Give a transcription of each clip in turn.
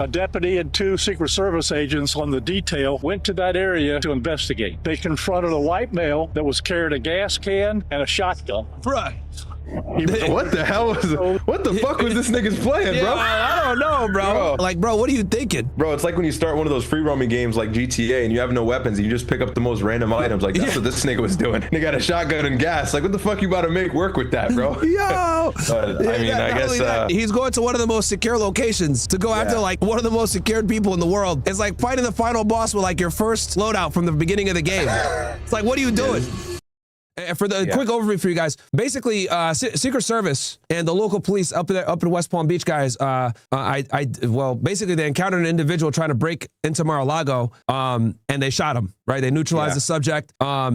A deputy and 2 Secret Service agents on the detail went to that area to investigate. They confronted a white male that was carrying a gas can and a shotgun. Right. What the hell was? What the fuck was this nigga's plan, bro? I don't know, bro. Like, bro, what are you thinking? Bro, it's like when you start one of those free roaming games like GTA and you have no weapons and you just pick up the most random items. Like, that's what this nigga was doing. They got a shotgun and gas. Like, what the fuck you about to make work with that, bro? Yo. I mean, I guess he's going to one of the most secure locations to go after like one of the most secured people in the world. It's like fighting the final boss with like your first loadout from the beginning of the game. It's like, what are you doing? For the quick overview for you guys, basically, Secret Service and the local police up in West Palm Beach, guys. Well, basically, they encountered an individual trying to break into Mar-a-Lago, and they shot him. Right, they neutralized the subject,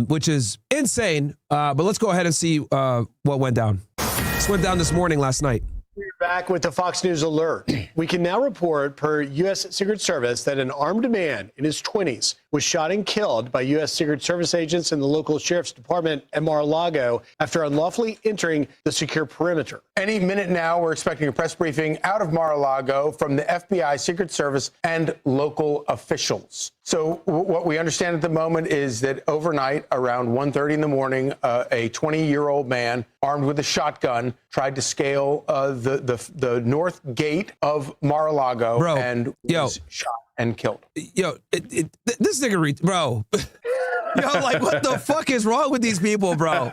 which is insane. But let's go ahead and see what went down. This went down this morning, last night. We're back with the Fox News alert. We can now report per U.S. Secret Service that an armed man in his 20s was shot and killed by U.S. Secret Service agents in the local sheriff's department at Mar-a-Lago after unlawfully entering the secure perimeter. Any minute now, we're expecting a press briefing out of Mar-a-Lago from the FBI, Secret Service, and local officials. So what we understand at the moment is that overnight, around 1:30 in the morning, a 20-year-old man armed with a shotgun tried to scale the north gate of Mar-a-Lago and was shot and killed. Yo, this nigga, bro. Yo, like, what the fuck is wrong with these people, bro?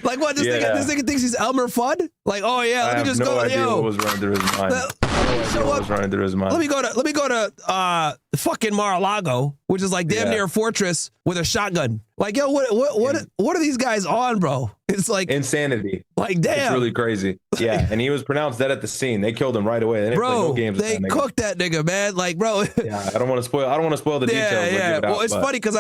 Like, what, this nigga thinks he's Elmer Fudd? Like, oh yeah, let me just go. What was running through his mind? What was running through his mind? Let me go to fucking Mar-a-Lago, which is like damn near a fortress with a shotgun. Like, yo, what are these guys on, bro? It's like insanity. Like, damn, it's really crazy. Yeah, and he was pronounced dead at the scene. They killed him right away. They didn't play no games. They cooked that nigga, man. Like, bro. Yeah, I don't want to spoil the details. Yeah. Well, it's funny because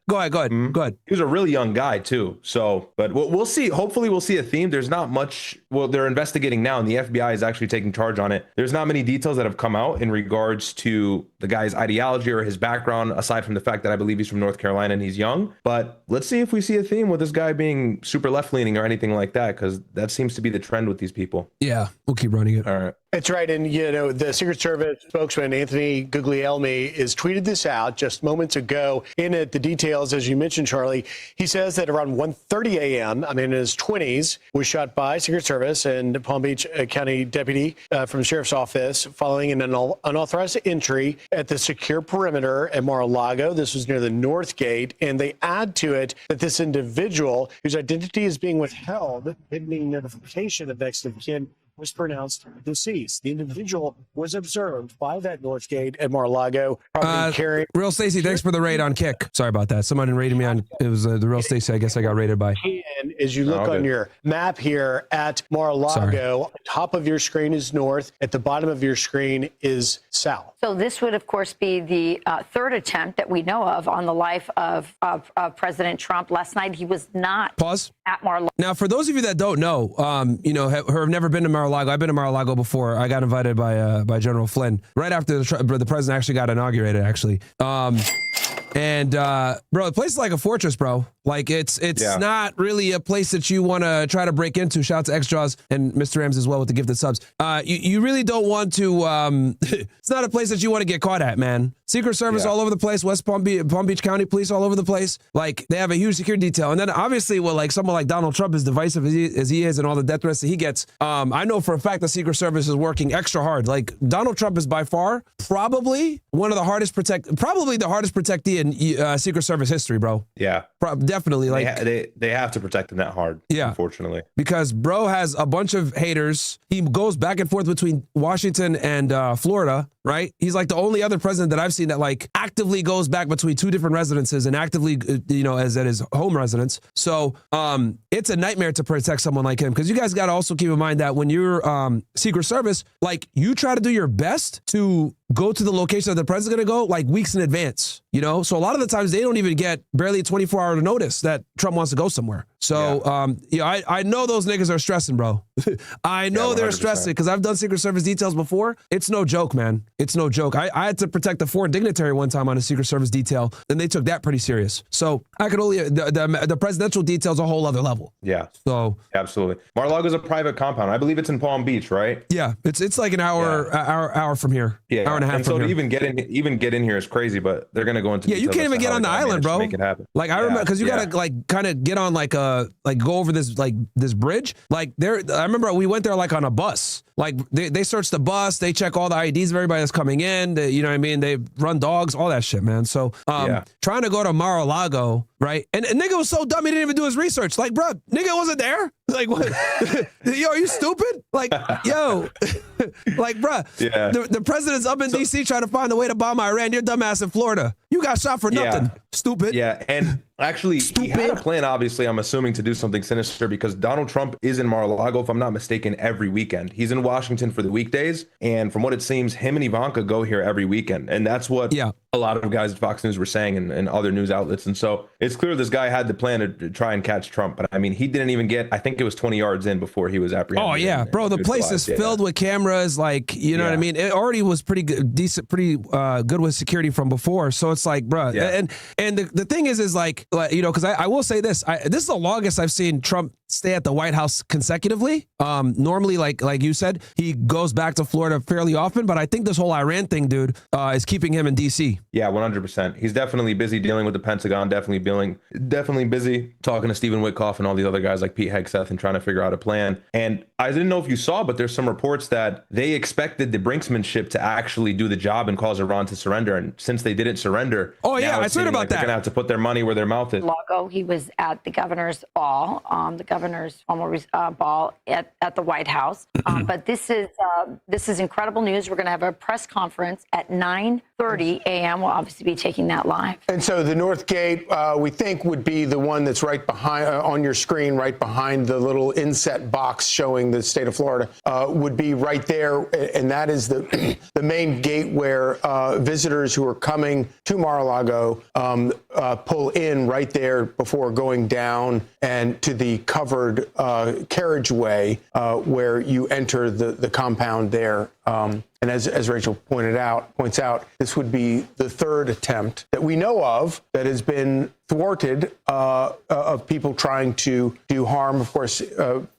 go ahead. He was a really young guy too. So, but we'll see. Hopefully, we'll see a theme. There's not much. Well, they're investigating now, and the FBI is actually taking charge on it. There's not many details that have come out in regards to the guy's ideology or his background, aside from the fact that I believe he's from North Carolina and he's young. But let's see if we see a theme with this guy being super left-leaning or anything like that, because that seems to be the trend with these people. Yeah, we'll keep running it. All right. That's right. And, you know, the Secret Service spokesman, Anthony Guglielmi, has tweeted this out just moments ago. In it, the details, as you mentioned, Charlie, he says that around 1:30 a.m., I mean, in his 20s, was shot by Secret Service and Palm Beach County deputy from the sheriff's office following an unauthorized entry at the secure perimeter at Mar-a-Lago. This was near the North Gate. And they add to it that this individual, whose identity is being withheld pending notification of next of kin, was pronounced deceased. The individual was observed by that North Gate at Mar-a-Lago. Real Stacy, thanks for the raid on Kick. Sorry about that. Someone raided me on, it was the Real Stacy, I guess I got raided by. And as you look on your map here at Mar-a-Lago, top of your screen is north, at the bottom of your screen is south. So this would, of course, be the third attempt that we know of on the life of President Trump. Last night, he was not at Mar-a-Lago. Now, for those of you that don't know, you know, have never been to Mar-a-Lago, I've been to Mar-a-Lago before. I got invited by General Flynn right after the president actually got inaugurated, actually. And bro, the place is like a fortress, bro. Like it's not really a place that you want to try to break into. Shout out to X-Jaws and Mr. Rams as well with the gifted subs. You really don't want to, it's not a place that you want to get caught at, man. Secret Service all over the place, West Palm Beach County Police all over the place. Like they have a huge security detail. And then obviously, well, like someone like Donald Trump, as divisive as he is and all the death threats that he gets, I know for a fact the Secret Service is working extra hard. Like Donald Trump is by far probably one of the hardest probably the hardest protectee in Secret Service history, bro. Yeah. Definitely. Like they have to protect him that hard. Yeah. Unfortunately. Because bro has a bunch of haters. He goes back and forth between Washington and Florida, right? He's like the only other president that I've seen that like actively goes back between two different residences and actively, you know, as at his home residence. So it's a nightmare to protect someone like him. Because you guys got to also keep in mind that when you're Secret Service, like you try to do your best to go to the location that the president's going to go like weeks in advance, you know? So a lot of the times they don't even get barely a 24-hour notice that Trump wants to go somewhere. So, I know those niggas are stressing, bro. I know they're stressing because I've done Secret Service details before. It's no joke, man. It's no joke. I had to protect a foreign dignitary one time on a Secret Service detail, and they took that pretty serious. So I could only, the presidential detail's a whole other level. Yeah. So absolutely. Mar-a-Lago is a private compound. I believe it's in Palm Beach, right? Yeah. It's like an hour from here. Yeah. Hour and a half and from so here. to even get in here is crazy, but they're going to go into you can't even get on the island, bro. Make it happen. Like I remember, because you gotta like kind of get on like go over this bridge. Like I remember we went there like on a bus. Like they search the bus, they check all the IDs of everybody that's coming in. You know what I mean? They run dogs, all that shit, man. So trying to go to Mar-a-Lago, right? And nigga was so dumb he didn't even do his research. Like, bro, nigga wasn't there. Like, what? Yo, are you stupid? Like, yo, like, bro, the president's up in D.C. trying to find a way to bomb Iran. You're dumbass in Florida. You got shot for nothing. Stupid. Yeah, and actually, he had a plan, obviously, I'm assuming, to do something sinister because Donald Trump is in Mar-a-Lago, if I'm not mistaken, every weekend. He's in Washington for the weekdays, and from what it seems, him and Ivanka go here every weekend, and that's what a lot of guys at Fox News were saying and other news outlets. And so it's clear this guy had the plan to try and catch Trump, but I mean, he didn't even get, I think it was 20 yards in before he was apprehended. Oh, yeah, bro, the place is filled with cameras, like, you know what I mean? It already was pretty good, decent, pretty good with security from before, so it's like, bro, and the thing is like, you know, because I will say this, this is the longest I've seen Trump stay at the White House consecutively. Normally, like you said, he goes back to Florida fairly often, but I think this whole Iran thing, dude, is keeping him in D.C. Yeah, 100%. He's definitely busy dealing with the Pentagon, definitely busy talking to Stephen Witkoff and all the other guys like Pete Hegseth and trying to figure out a plan. And I didn't know if you saw, but there's some reports that they expected the brinksmanship to actually do the job and cause Iran to surrender. And since they didn't surrender, I heard about that. They're going to have to put their money where their mouth is. He was at the governor's ball, ball at the White House. But this is incredible news. We're going to have a press conference at 9:30 a.m. We'll obviously be taking that live. And so the North Gate, we think, would be the one that's right behind on your screen, right behind the little inset box showing the state of Florida, would be right there. And that is the main gate where visitors who are coming to Mar-a-Lago pull in right there before going down and to the covered carriageway where you enter the compound there. And as Rachel points out, this would be the third attempt that we know of that has been thwarted of people trying to do harm. Of course,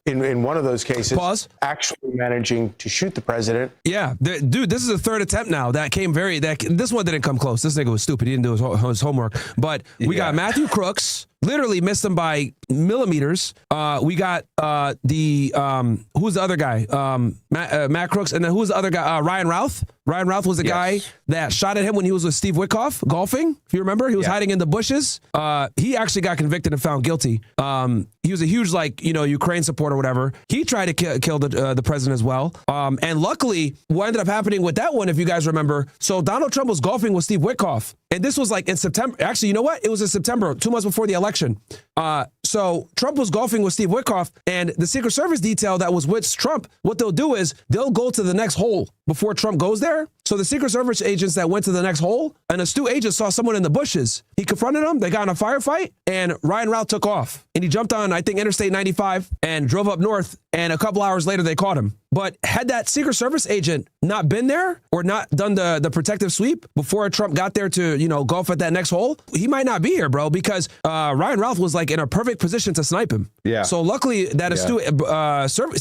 in one of those cases, actually managing to shoot the president. Yeah, dude, this is the third attempt now. This one didn't come close. This nigga was stupid. He didn't do his homework. But we got Matthew Crooks. Literally missed him by millimeters. We got who's the other guy? Matt Crooks, and then who's the other guy? Ryan Routh. Ryan Routh was the guy that shot at him when he was with Steve Witkoff golfing. If you remember, he was hiding in the bushes. He actually got convicted and found guilty. He was a huge Ukraine supporter or whatever. He tried to kill the president as well. And luckily, what ended up happening with that one, if you guys remember, so Donald Trump was golfing with Steve Witkoff. And this was like in September. Actually, you know what? It was in September, 2 months before the election. So Trump was golfing with Steve Witkoff, and the Secret Service detail that was with Trump, what they'll do is they'll go to the next hole before Trump goes there. So the Secret Service agents that went to the next hole, an astute agent saw someone in the bushes. He confronted them. They got in a firefight, and Ryan Routh took off. And he jumped on, I think, Interstate 95 and drove up north. And a couple hours later, they caught him. But had that Secret Service agent not been there or not done the protective sweep before Trump got there to, golf at that next hole, he might not be here, bro, because Ryan Routh was like in a perfect position to snipe him. Yeah. So luckily that astute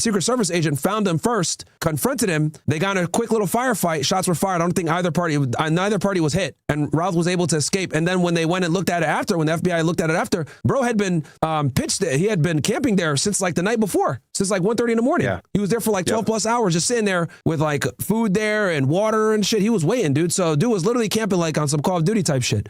Secret Service agent found him first, confronted him. They got in a quick little firefight. Shots were fired. I don't think neither party was hit. And Routh was able to escape. And then when they went and looked at it after, when the FBI looked at it after, bro had been pitched there. He had been camping there since like the night before, since like 1:30 in the morning. Yeah. He was there for like 12 plus hours, just sitting there with like food there and water and shit. He was waiting, dude. So dude was literally camping like on some Call of Duty type shit.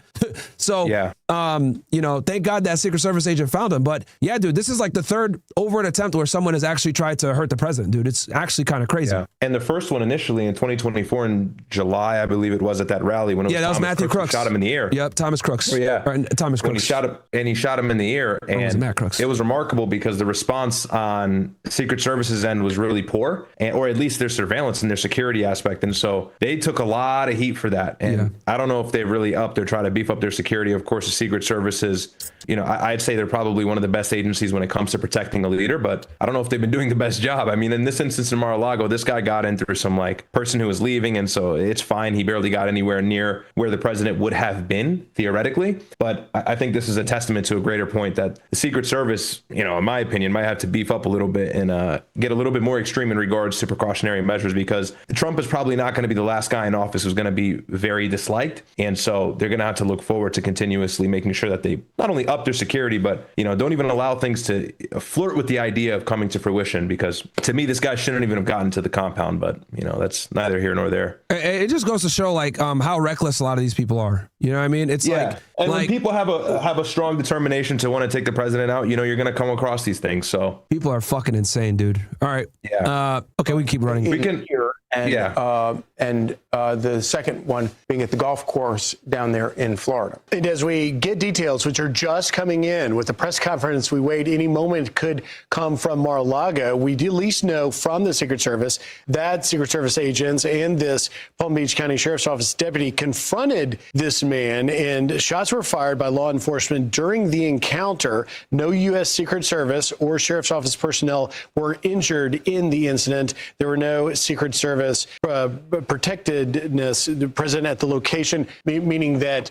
So, thank God that Secret Service agent found him. But yeah, dude, this is like the third overt attempt where someone has actually tried to hurt the president, dude. It's actually kind of crazy. Yeah. And the first one initially in 2024 in July, I believe it was at that rally when it was that was Matthew Crooks. Shot him in the ear. Yep, Thomas Crooks. Oh, yeah. Thomas Crooks. When he shot him in the ear. And Matt Crooks. It was remarkable because the response on Secret Service's end was really poor, or at least their surveillance and their security aspect. And so they took a lot of heat for that. And I don't know if they've really upped or tried to beef up their security. Of course, the Secret Service is, I'd say they're probably one of the best agencies when it comes to protecting a leader, but I don't know if they've been doing the best job. I mean, in this instance in Mar-a-Lago, this guy got in through some person who was leaving. And so it's fine. He barely got anywhere near where the president would have been theoretically. But I think this is a testament to a greater point that the Secret Service, in my opinion, might have to beef up a little bit and get a little bit more extreme in regards to precautionary measures, because Trump is probably not going to be the last guy in office who's going to be very disliked. And so they're going to have to look forward to continuously making sure that they not only up their security, but, don't even allow things to flirt with the idea of coming to fruition, because to me, this guy shouldn't even have gotten to the compound. But, that's neither here nor there. It just goes to show how reckless a lot of these people are. You know what I mean? It's and when people have a strong determination to want to take the president out, you're going to come across these things. So people are fucking insane, dude. All right. Yeah. Okay, we can keep running. We can here. And the second one being at the golf course down there in Florida. And as we get details, which are just coming in with the press conference, we wait any moment could come from Mar-a-Lago. We do at least know from the Secret Service that Secret Service agents and this Palm Beach County Sheriff's Office deputy confronted this man, and shots were fired by law enforcement during the encounter. No U.S. Secret Service or Sheriff's Office personnel were injured in the incident. There were no Secret Service protectedness present at the location, meaning that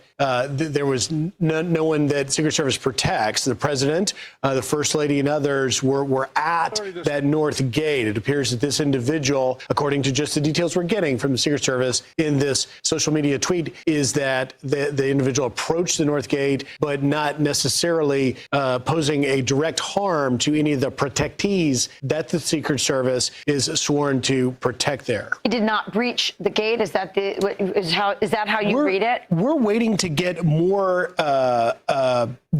there was no one that Secret Service protects. The president, the first lady, and others were at that north gate. It appears that this individual, according to just the details we're getting from the Secret Service in this social media tweet, is that the individual approached the north gate, but not necessarily posing a direct harm to any of the protectees that the Secret Service is sworn to protect there. He did not breach the gate. Is that how you read it? We're waiting to get more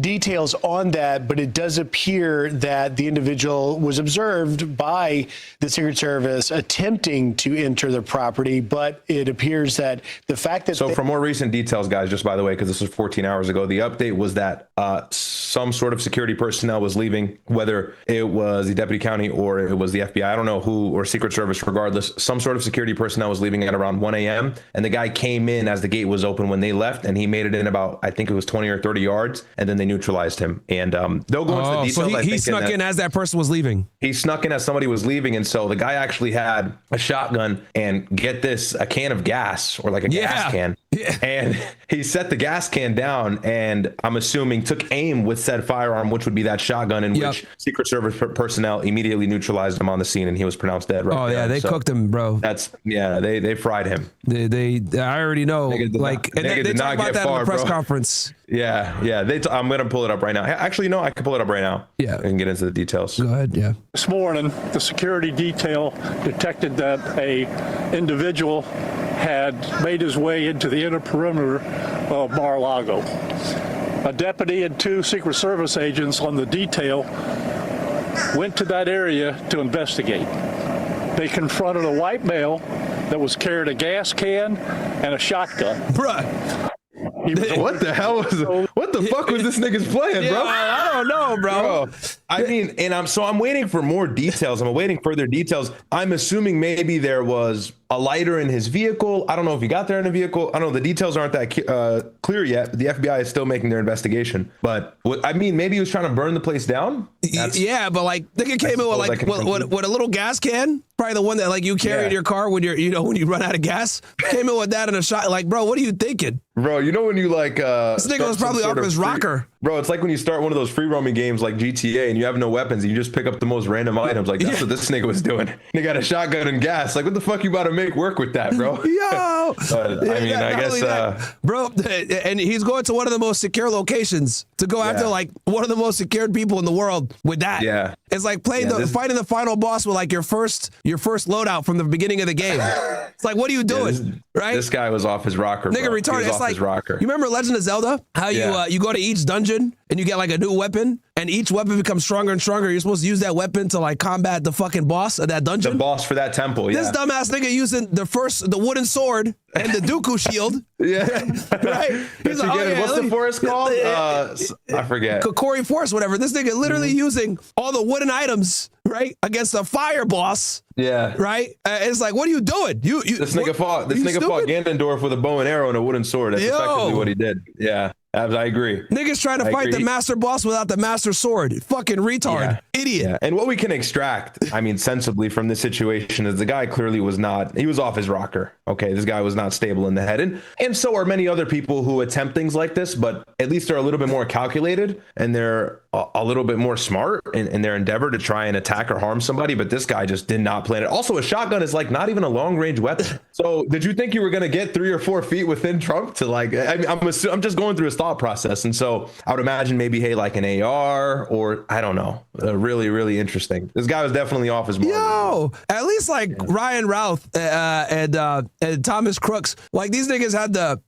details on that, but it does appear that the individual was observed by the Secret Service attempting to enter the property, but it appears that the fact that... So for more recent details, guys, just by the way, because this was 14 hours ago, the update was that some sort of security personnel was leaving, whether it was the deputy county or it was the FBI, I don't know who, or Secret Service, regardless, some sort of security personnel was leaving at around 1 a.m. And the guy came in as the gate was open when they left, and he made it in about, I think it was 20 or 30 yards, and then they neutralized him. And they'll go into the details. So he snuck in as that person was leaving. He snuck in as somebody was leaving, and so the guy actually had a shotgun and, get this, a can of gas, or like a gas can. Yeah. And he set the gas can down, and I'm assuming took aim with said firearm, which would be that shotgun, in which Secret Service personnel immediately neutralized him on the scene, and he was pronounced dead. Right. Oh yeah, they cooked him, bro. They fried him. I already know. They talked about that in the press conference. Yeah. I'm gonna pull it up right now. Actually, no, I can pull it up right now. Yeah, and get into the details. Go ahead. Yeah. This morning, the security detail detected that a individual had made his way into the inner perimeter of Mar-a-Lago. A deputy and 2 Secret Service agents on the detail went to that area to investigate. They confronted a white male that was carrying a gas can and a shotgun. Bruh. What the hell what the fuck was this nigga's playing, bro? I don't know, bro. I mean, and I'm waiting for more details. I'm awaiting further details. I'm assuming maybe there was a lighter in his vehicle. I don't know if he got there in a vehicle. I don't know. The details aren't that clear yet. The FBI is still making their investigation. But maybe he was trying to burn the place down. Yeah, but nigga came in with a little gas can. Probably the one that you carry in your car when when you run out of gas. Came in with that and a shot. Bro, what are you thinking? Bro, when you this nigga was probably off his rocker. Bro, it's like when you start one of those free roaming games like GTA and you have no weapons and you just pick up the most random items. That's what this nigga was doing. They got a shotgun and gas. What the fuck you about to make work with that, bro? Yo! I guess... bro, and he's going to one of the most secure locations to go after one of the most secured people in the world with that. Yeah. It's like fighting the final boss with your first loadout from the beginning of the game. It's what are you doing? Right? This guy was off his rocker, nigga, bro. retarded. It's his rocker. You remember Legend of Zelda? How you go to each dungeon and you get a new weapon, and each weapon becomes stronger and stronger. You're supposed to use that weapon to combat the fucking boss of that dungeon. The boss for that temple. This dumbass nigga used using the wooden sword and the Dooku shield. Yeah. Right? He's like, What's the forest called? I forget. Kokori Forest, whatever. This nigga literally using all the wooden items, right, against a fire boss. Yeah. Right? It's like, what are you doing? This nigga fought Ganondorf with a bow and arrow and a wooden sword. That's effectively what he did. Yeah. I agree. Niggas trying to fight the master boss without the master sword. Fucking retard. Idiot. Yeah. And what we can extract, I mean, sensibly from this situation is the guy clearly was off his rocker. Okay. This guy was not stable in the head. And so are many other people who attempt things like this, but at least they're a little bit more calculated and they're a little bit more smart in their endeavor to try and attack or harm somebody. But this guy just did not plan it. Also, a shotgun is like not even a long range weapon. So did you think you were going to get 3 or 4 feet within Trump to like, I mean, I'm just going through his thought process. And so I would imagine maybe, hey, like an AR or I don't know, really, really interesting. This guy was definitely off his mark. Yo, at least like Ryan Routh and Thomas Crooks, like these niggas had the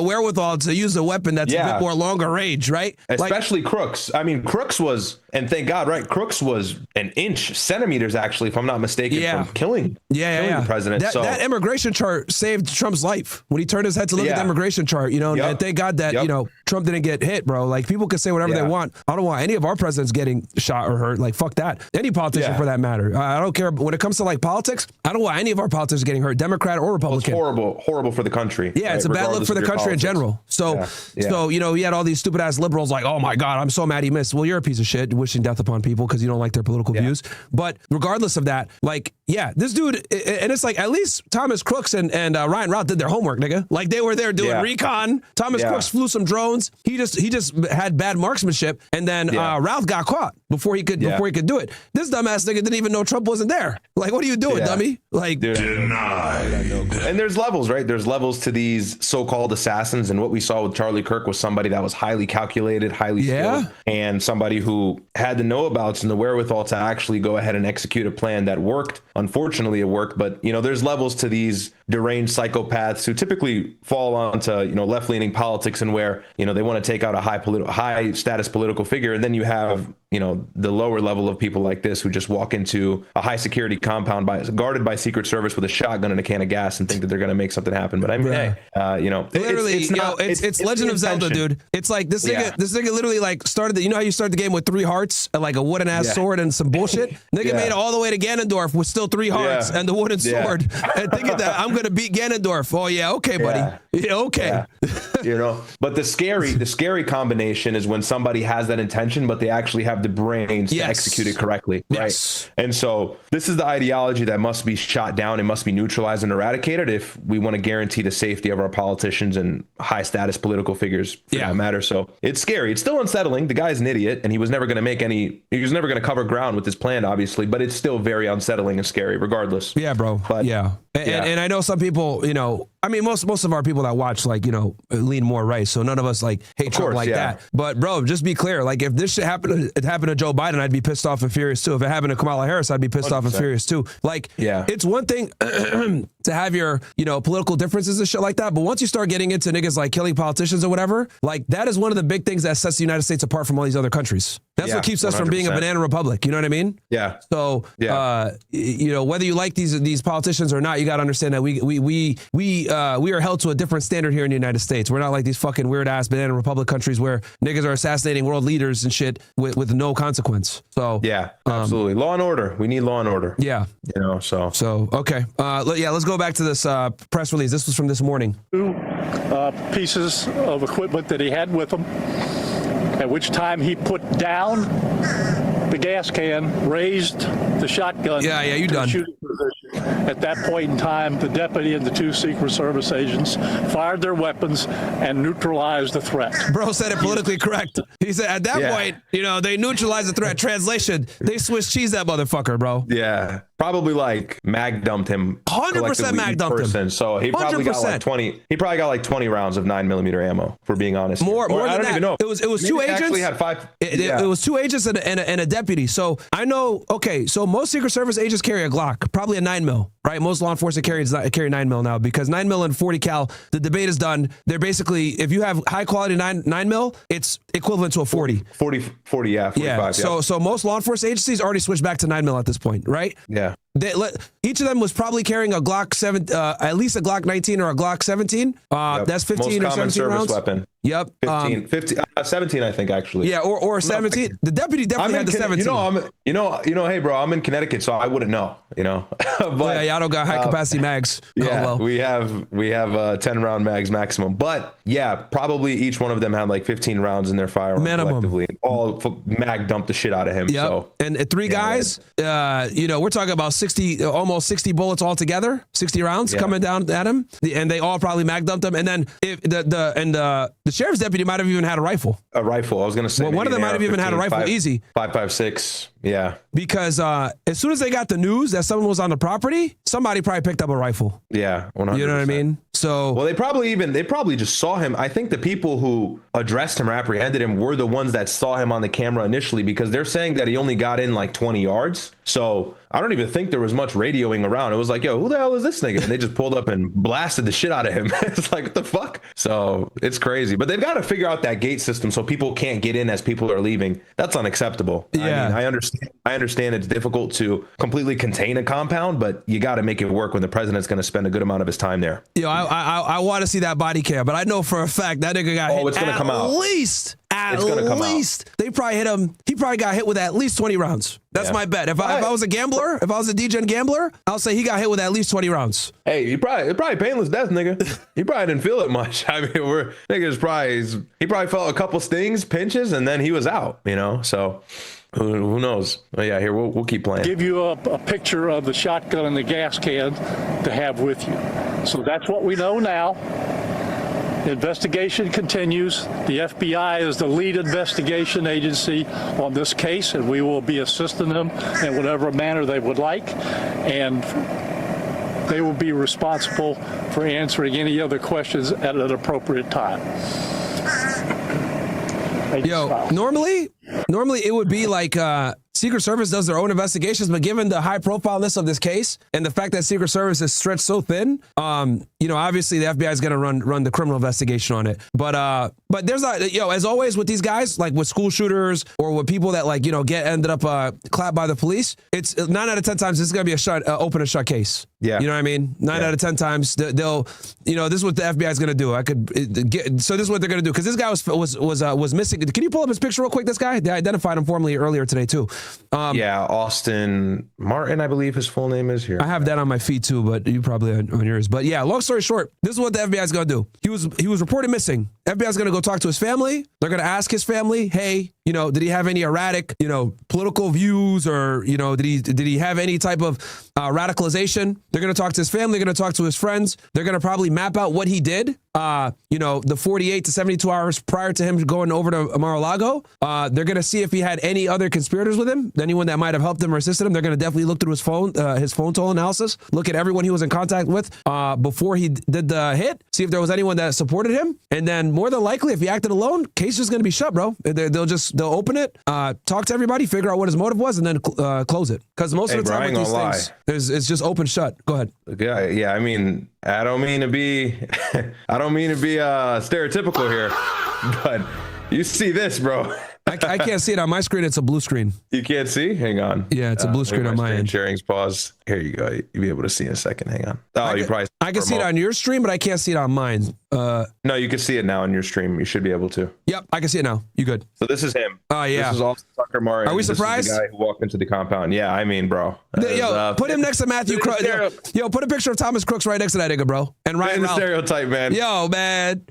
wherewithal to use a weapon that's a bit more longer range, right? Especially Crooks. I mean, Crooks was, and thank God, right? Crooks was an inch, centimeters actually, if I'm not mistaken, from killing the president. That immigration chart saved Trump's life when he turned his head to look at the immigration chart, and thank God that, Trump didn't get hit, bro. Like people can say whatever they want. I don't want any of our presidents getting shot or hurt. Like fuck that. Any politician for that matter. I don't care. When it comes to like politics, I don't want any of our politicians getting hurt, Democrat or Republican. Well, it's horrible for the country. Yeah, it's a bad look for the country in general. So you had all these stupid ass liberals like, oh my God, I'm so mad he missed. Well, you're a piece of shit wishing death upon people because you don't like their political views. But regardless of that, like, this dude, and it's like at least Thomas Crooks and Ryan Routh did their homework, nigga. Like they were there doing recon. Thomas Crooks flew some drones. He just had bad marksmanship, and then Routh got caught before he could do it. This dumbass nigga didn't even know Trump wasn't there. Like, what are you doing, dummy? Like, denied. And there's levels, right? There's levels to these so-called assassins, and what we saw with Charlie Kirk was somebody that was highly calculated, highly skilled, and somebody who had the know-abouts and the wherewithal to actually go ahead and execute a plan that worked. Unfortunately, it worked, but there's levels to these deranged psychopaths who typically fall onto left-leaning politics, and where they want to take out a high status political figure, and then you have the lower level of people like this who just walk into a high security compound guarded by Secret Service with a shotgun and a can of gas and think that they're going to make something happen. But I mean, literally, it's Legend of Zelda, dude. It's like this nigga literally like started how you start the game with 3 hearts and like a wooden ass sword and some bullshit. Nigga made it all the way to Ganondorf with still 3 hearts and the wooden sword and thinking that I'm gonna beat Ganondorf. Oh yeah, okay, buddy. Yeah, okay. But the scary combination is when somebody has that intention, but they actually have the brains to execute it correctly, right? And so this is the ideology that must be shot down and must be neutralized and eradicated if we want to guarantee the safety of our politicians and high status political figures for that matter. So it's scary. It's still unsettling. The guy's an idiot, and he was never going to cover ground with his plan, obviously, but it's still very unsettling and scary regardless. Yeah, bro. But and I know some people, I mean, most of our people that watch, like, lean more right. So none of us like hate Trump like that. But bro, just be clear. Like if this shit happened to Joe Biden, I'd be pissed off and furious too. If it happened to Kamala Harris, I'd be pissed 100%. Off and furious too. Like, it's one thing to have your, political differences and shit like that. But once you start getting into niggas like killing politicians or whatever, like that is one of the big things that sets the United States apart from all these other countries. That's what keeps us 100%. From being a banana republic. You know what I mean? Yeah. So, whether you like these politicians or not, you got to understand that we are held to a different standard here in the United States. We're not like these fucking weird ass banana republic countries where niggas are assassinating world leaders and shit with no consequence. So absolutely. Law and order. We need law and order. Yeah. So okay. Let's go back to this press release. This was from this morning. 2 pieces of equipment that he had with him, at which time he put down the gas can, raised the shotgun. You done. Shooting position. At that point in time, the deputy and the 2 Secret Service agents fired their weapons and neutralized the threat. Bro said it politically correct. He said at that point, they neutralized the threat. Translation, they Swiss cheese that motherfucker, bro. Yeah. Probably like mag dumped him. 100% mag dumped him. So he probably 100%. Got like 20. He probably got like 20 rounds of 9mm ammo. For being honest, more than I don't that. Even know. It was 2 agents. Actually had 5. It was 2 agents and a deputy. So I know. Okay, so most Secret Service agents carry a Glock, probably a 9mm, right? Most law enforcement carry 9mm now because 9mm and 40 cal. The debate is done. They're basically, if you have high quality 9mm, it's equivalent to a 40. 40, yeah, 45. So most law enforcement agencies already switched back to 9mm at this point, right? Yeah. Yeah. Each of them was probably carrying a Glock 7, at least a Glock 19 or a Glock 17. That's 15 Most or common 17 service rounds. weapon. Yep. 17, I think, actually. Yeah, or 17. The deputy definitely had the 17. Hey, bro, I'm in Connecticut, so I wouldn't know, But yeah, I don't got high capacity mags. Yeah, oh, well. we have 10-round mags maximum. But yeah, probably each one of them had like 15 rounds in their firearm collectively. All mag dumped the shit out of him. Yep. So and three guys, we're talking about 60, almost 60 bullets altogether, 60 rounds coming down at him, and they all probably mag dumped him. And then if the sheriff's deputy might have even had a rifle. A rifle, I was gonna say. Well, one of them might have even had a rifle, easy. 5.56. Yeah. Because as soon as they got the news that someone was on the property, somebody probably picked up a rifle. Yeah, 100%. You know what I mean? So well, they probably just saw him. I think the people who addressed him or apprehended him were the ones that saw him on the camera initially, because they're saying that he only got in like 20 yards. So I don't even think there was much radioing around. It was like, yo, who the hell is this nigga? And they just pulled up and blasted the shit out of him. It's like, what the fuck? So it's crazy. But they've got to figure out that gate system so people can't get in as people are leaving. That's unacceptable. Yeah. I mean, I understand it's difficult to completely contain a compound, but you got to make it work when the president's going to spend a good amount of his time there. I want to see that body cam, but I know for a fact that nigga got hit it's gonna come out. At least they probably hit him. He probably got hit with at least 20 rounds. That's my bet. If I was a gambler, if I was a degen gambler, I'll say he got hit with at least 20 rounds. Hey, it's probably painless death, nigga. He probably didn't feel it much. I mean, he probably felt a couple stings, pinches, and then he was out. So. Who knows? But yeah, here we'll keep playing. Give you a picture of the shotgun and the gas can to have with you. So that's what we know now. The investigation continues. The FBI is the lead investigation agency on this case, and we will be assisting them in whatever manner they would like. And they will be responsible for answering any other questions at an appropriate time. Normally it would be like Secret Service does their own investigations, but given the high profileness of this case and the fact that Secret Service is stretched so thin, obviously the FBI is going to run the criminal investigation on it. But there's not, as always with these guys, like with school shooters or with people that ended up clapped by the police, it's 9 out of 10 times this is going to be a open and shut case. Yeah. You know what I mean? 9 out of 10 times they'll, this is what the FBI is going to do. So this is what they're going to do. Cause this guy was missing. Can you pull up his picture real quick? This guy, they identified him formally earlier today too. Austin Martin, I believe his full name is here. I have that on my feed too, but you probably on yours. But yeah, long story short, this is what the FBI is going to do. He was reported missing. FBI is going to go talk to his family. They're going to ask his family, hey, did he have any erratic, political views, or, did he have any type of radicalization? They're going to talk to his family. They're going to talk to his friends. They're going to probably map out what he did, the 48 to 72 hours prior to him going over to Mar-a-Lago. They're going to see if he had any other conspirators with him, anyone that might have helped him or assisted him. They're going to definitely look through his phone toll analysis, look at everyone he was in contact with before he did the hit, see if there was anyone that supported him. And then more than likely, if he acted alone, case is going to be shut, bro. They'll open it, talk to everybody, figure out what his motive was, and then close it. Because most of the time with these things, it's just open shut. Go ahead. Yeah. I mean, I don't mean to be stereotypical here, but you see this, bro. I can't see it on my screen. It's a blue screen. You can't see? Hang on. Yeah, it's a blue screen on my end. Sharing's paused. Here you go. You'll be able to see in a second. Hang on. I can see it on your stream, but I can't see it on mine. No, you can see it now on your stream. You should be able to. Yep, I can see it now. You good? So this is him. Oh, yeah. This is Austin Tucker Martin. Are we surprised? This is the guy who walked into the compound. Yeah, I mean, bro. Put him next to Matthew Crooks. Put a picture of Thomas Crooks right next to that nigga, bro. And Ryan Ralph. Stereotype, man. Yo, man.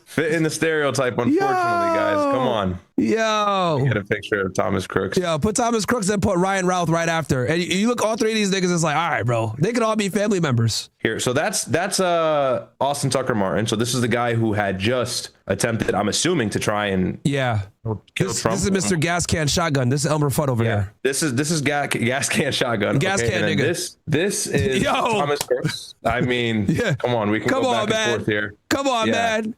Fit in the stereotype, unfortunately, guys. Come on. Yo. Get a picture of Thomas Crooks. Yo, put Thomas Crooks and put Ryan Ralph right after. And you look, all three of these niggas, it's like, all right, bro. They could all be family members. Here, so that's Austin Tucker Martin. So this is the guy who had just attempted, I'm assuming, to try and kill Trump. This is Mr. Gas Can Shotgun. This is Elmer Fudd over here. This is gas can shotgun. Gas can nigga. This is Thomas Crooks. I mean, come on, we can go back and forth here. Come on, man.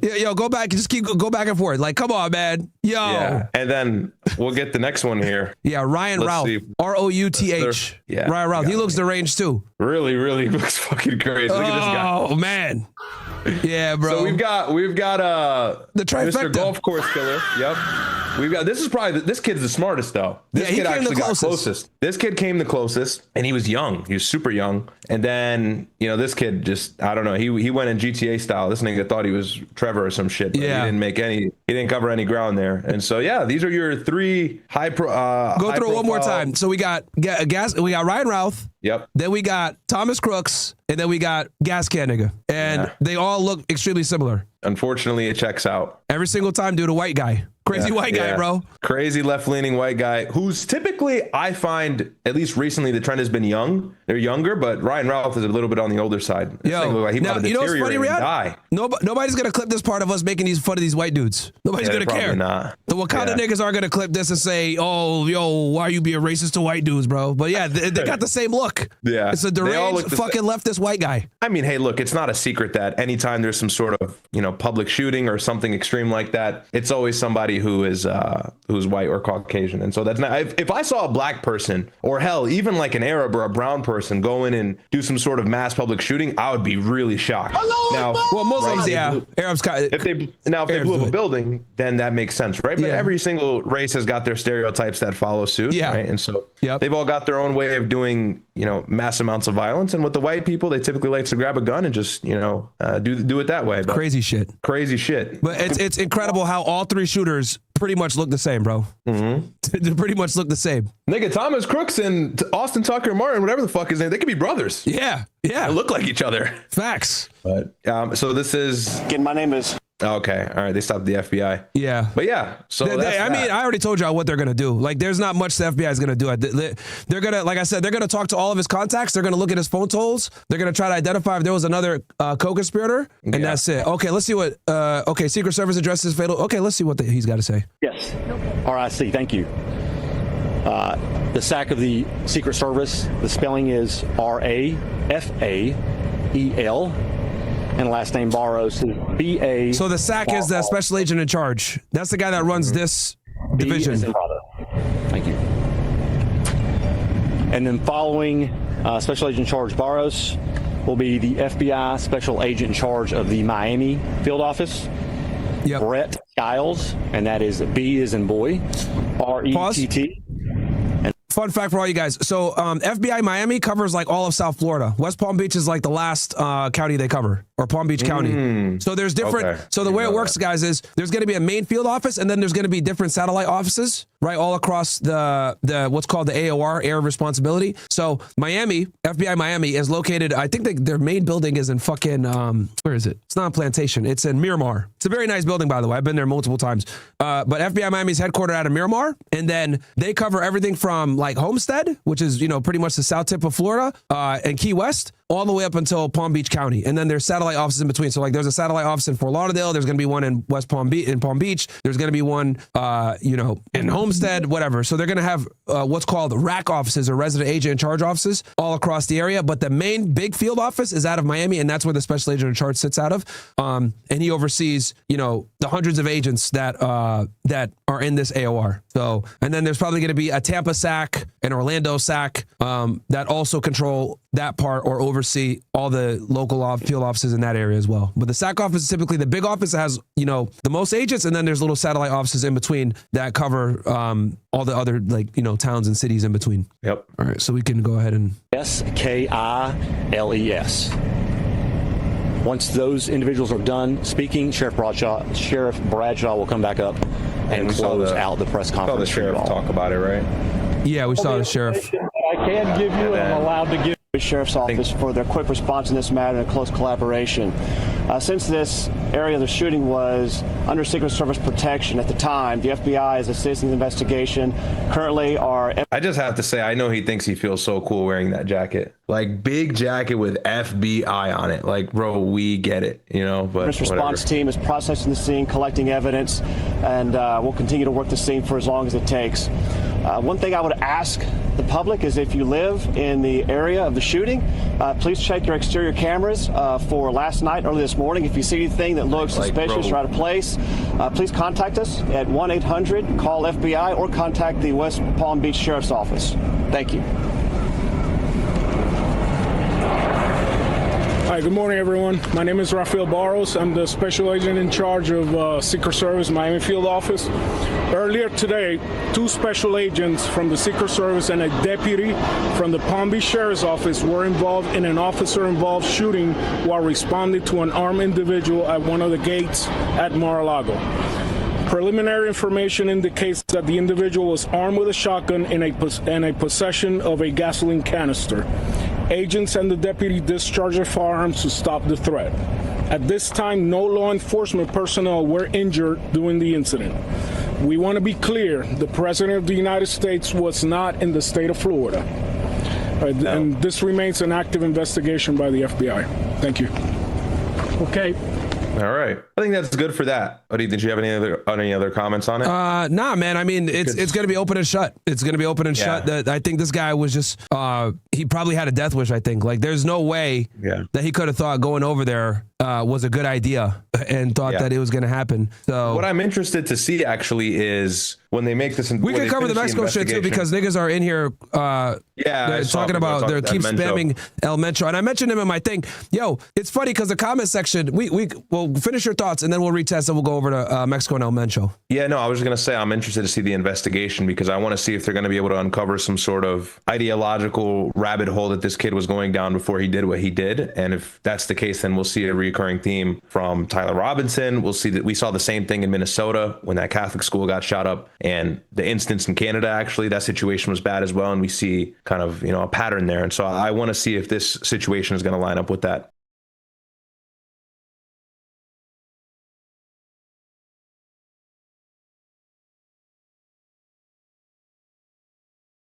Yo, go back. Just go back and forth. Like, come on, man. Yo. Yeah. And then we'll get the next one here. Yeah, Ryan Ralph. Routh. Yeah. Ryan Ralph. He looks deranged too. Really looks fucking crazy. Look at this guy. Oh man. Yeah, bro. So we've got the trifecta. Mr. Golf Course Killer. Yep. This kid's the smartest though. This kid actually got closest. This kid came the closest, and he was young. He was super young. And then, this kid just, I don't know. He went in GTA style. This nigga thought he was Trevor or some shit. But he didn't cover any ground there. And so, these are your three Go through it one more time. So we got Ryan Routh. Yep. Then we got Thomas Crooks, and then we got Gas Can Nigga. And they all look extremely similar. Unfortunately, it checks out. Every single time due to white guy. Crazy white guy, bro. Crazy left-leaning white guy who's typically, I find, at least recently, the trend has been young. They're younger, but Ryan Ralph is a little bit on the older side. Yo, now, you know what's funny, Riyadh? Nobody's going to clip this part of us making fun of these white dudes. Nobody's going to care. Not. The Wakanda niggas aren't going to clip this and say, oh, yo, why are you being racist to white dudes, bro? But yeah, they got the same look. Yeah. It's a deranged fucking leftist white guy. I mean, hey, look, it's not a secret that anytime there's some sort of, public shooting or something extreme like that, it's always somebody who is who's white or Caucasian. And so that's not, if I saw a black person, or hell, even like an Arab or a brown person go in and do some sort of mass public shooting, I would be really shocked. Now, well, Muslims, Arabs. If they blew up a building, then that makes sense, right? But every single race has got their stereotypes that follow suit, right? And so they've all got their own way of doing, mass amounts of violence. And with the white people, they typically like to grab a gun and just, do it that way. But crazy shit. But it's incredible how all three shooters pretty much look the same, bro. They pretty much look the same. Nigga, Thomas Crooks and Austin Tucker Martin, whatever the fuck his name, they could be brothers. Yeah. They look like each other. Facts. But so this is. Again, my name is. Okay. All right. They stopped the FBI. Yeah. But so I mean, I already told y'all what they're going to do. Like, there's not much the FBI is going to do. They're going to, like I said, they're going to talk to all of his contacts. They're going to look at his phone tolls. They're going to try to identify if there was another co-conspirator. And that's it. Okay. Let's see what, Secret Service addresses fatal. Okay. Let's see what he's got to say. Yes. RIC. Thank you. The SAC of the Secret Service, the spelling is RAFAEL. And last name Barros is BA. So the SAC is the special agent in charge. That's the guy that runs this division. Thank you. And then following special agent in charge Barros will be the FBI special agent in charge of the Miami field office. Yep. Brett Skiles, and that is B as in boy, RETT. Fun fact for all you guys. So FBI Miami covers like all of South Florida. West Palm Beach is like the last county they cover, or Palm Beach County. So there's different. Okay. So the way it works, guys, is there's going to be a main field office, and then there's going to be different satellite offices, right, all across the what's called the AOR, Area of Responsibility. So Miami, FBI Miami is located. I think their main building is in fucking where is it? It's not in Plantation. It's in Miramar. It's a very nice building, by the way. I've been there multiple times. But FBI Miami is headquartered out of Miramar, and then they cover everything from like Homestead, which is pretty much the south tip of Florida, and Key West, all the way up until Palm Beach County. And then there's satellite offices in between. So like there's a satellite office in Fort Lauderdale. There's going to be one in West Palm Beach, There's going to be one, in Homestead, whatever. So they're going to have what's called RAC offices, or resident agent in charge offices, all across the area. But the main big field office is out of Miami, and that's where the special agent in charge sits out of. And he oversees, the hundreds of agents that are in this AOR. So, and then there's probably going to be a Tampa SAC, an Orlando SAC, that also control that part or oversee all the local field offices in that area as well. But the SAC office is typically the big office that has, the most agents, and then there's little satellite offices in between that cover all the other towns and cities in between. Yep. All right, so we can go ahead and SKILES. Once those individuals are done speaking, Sheriff Bradshaw will come back up and close out the press conference. Saw the sheriff talk about it, right? Yeah, we saw the sheriff. I can give you, and I'm allowed to give the Sheriff's Office for their quick response in this matter and close collaboration. Since this area of the shooting was under Secret Service protection at the time, the FBI is assisting the investigation. Currently, I just have to say, I know he thinks he feels so cool wearing that jacket. Like, big jacket with FBI on it. Like, bro, we get it, but this response team is processing the scene, collecting evidence, and we'll continue to work the scene for as long as it takes. One thing I would ask the public is, if you live in the area of the shooting, please check your exterior cameras for last night, early this morning. If you see anything that looks suspicious or out of place, please contact us at 1-800-CALL-FBI or contact the West Palm Beach Sheriff's Office. Thank you. All Hi, good morning, everyone. My name is Rafael Barros. I'm the special agent in charge of Secret Service Miami Field Office. Earlier today, 2 special agents from the Secret Service and a deputy from the Palm Beach Sheriff's Office were involved in an officer-involved shooting while responding to an armed individual at one of the gates at Mar-a-Lago. Preliminary information indicates that the individual was armed with a shotgun and a possession of a gasoline canister. Agents and the deputy discharged their firearms to stop the threat. At this time, no law enforcement personnel were injured during the incident. We want to be clear, the President of the United States was not in the state of Florida. And this remains an active investigation by the FBI. Thank you. Okay. All right. I think that's good for that. Odie, did you have any other comments on it? Nah, man. I mean, it's going to be open and shut. It's going to be open and shut. I think this guy was just, he probably had a death wish, I think. Like, there's no way that he could have thought going over there was a good idea and thought that it was going to happen. So what I'm interested to see actually is when they make this. We can cover the Mexico shit too, because niggas are in here. They're talking about they keep spamming El Mencho, and I mentioned him in my thing. Yo, it's funny because the comment section. We'll finish your thoughts and then we'll retest and we'll go over to Mexico and El Mencho. Yeah, no, I was gonna say I'm interested to see the investigation because I want to see if they're gonna be able to uncover some sort of ideological rabbit hole that this kid was going down before he did what he did, and if that's the case, then we'll see a recurring theme from Tyler Robinson. We'll see that we saw the same thing in Minnesota when that Catholic school got shot up. And the instance in Canada, actually, that situation was bad as well. And we see kind of, a pattern there. And so I want to see if this situation is going to line up with that.